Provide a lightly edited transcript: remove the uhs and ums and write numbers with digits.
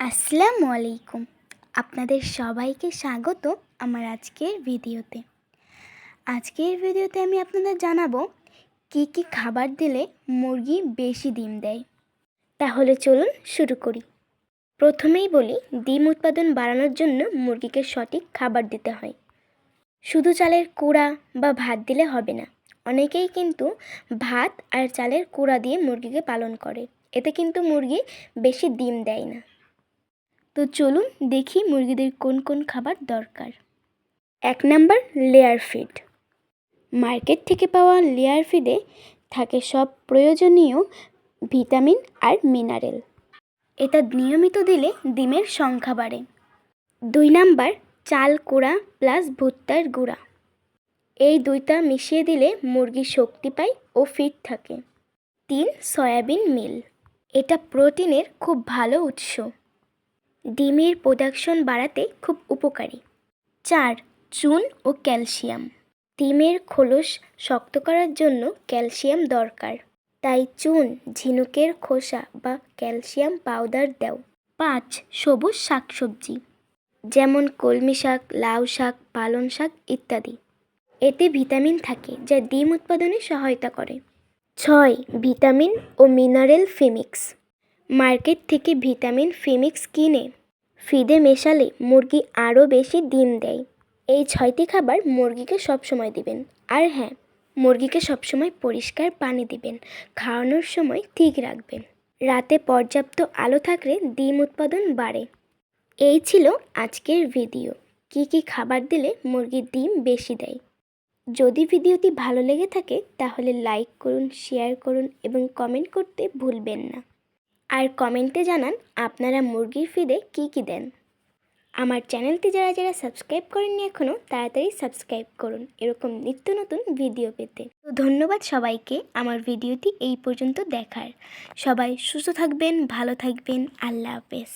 আসসালামু আলাইকুম। আপনাদের সবাইকে স্বাগত আমার আজকের ভিডিওতে। আমি আপনাদের জানাবো কি কি খাবার দিলে মুরগি বেশি ডিম দেয়। তাহলে চলুন শুরু করি। প্রথমেই বলি, ডিম উৎপাদন বাড়ানোর জন্য মুরগিকে সঠিক খাবার দিতে হয়। শুধু চালের কুড়া বা ভাত দিলে হবে না। অনেকেই কিন্তু ভাত আর চালের কুড়া দিয়ে মুরগিকে পালন করে, এতে কিন্তু মুরগি বেশি ডিম দেয় না। তো চলুন দেখি মুরগিদের কোন কোন খাবার দরকার। 1 নাম্বার, লেয়ার ফিড। মার্কেট থেকে পাওয়া লেয়ার ফিডে থাকে সব প্রয়োজনীয় ভিটামিন আর মিনারেল। এটা নিয়মিত দিলে ডিমের সংখ্যা বাড়ে। 2 নাম্বার, চাল কুড়া প্লাস ভুট্টার গুঁড়া। এই দুইটা মিশিয়ে দিলে মুরগি শক্তি পায় ও ফিট থাকে। 3, সয়াবিন মিল। এটা প্রোটিনের খুব ভালো উৎস, ডিমের প্রোডাকশন বাড়াতে খুব উপকারী। 4, চুন ও ক্যালসিয়াম। ডিমের খোলস শক্ত করার জন্য ক্যালসিয়াম দরকার, তাই চুন, ঝিনুকের খোসা বা ক্যালসিয়াম পাউডার দাও। 5, সবুজ শাকসবজি যেমন কলমি শাক, লাউ শাক, পালং শাক ইত্যাদি। এতে ভিটামিন থাকে যা ডিম উৎপাদনে সহায়তা করে। 6, ভিটামিন ও মিনারেল ফিমিক্স। মার্কেট থেকে ভিটামিন ফিমিক্স কিনে ফিডে মেশালে মুরগি আরও বেশি ডিম দেয়। এই 6টি খাবার মুরগিকে সবসময় দিবেন। আর হ্যাঁ, মুরগিকে সবসময় পরিষ্কার পানি দিবেন, খাওয়ানোর সময় ঠিক রাখবেন। রাতে পর্যাপ্ত আলো থাকলে ডিম উৎপাদন বাড়ে। এই ছিল আজকের ভিডিও, কি কি খাবার দিলে মুরগির ডিম বেশি দেয়। যদি ভিডিওটি ভালো লেগে থাকে তাহলে লাইক করুন, শেয়ার করুন এবং কমেন্ট করতে ভুলবেন না। আর কমেন্টে জানান আপনারা মুরগির ফিডে কী কী দেন। আমার চ্যানেলটি যারা সাবস্ক্রাইব করেননি এখনও, তাড়াতাড়ি সাবস্ক্রাইব করুন এরকম নিত্য নতুন ভিডিও পেতে। তো ধন্যবাদ সবাইকে আমার ভিডিওটি এই পর্যন্ত দেখার। সবাই সুস্থ থাকবেন, ভালো থাকবেন। আল্লাহ হাফেজ।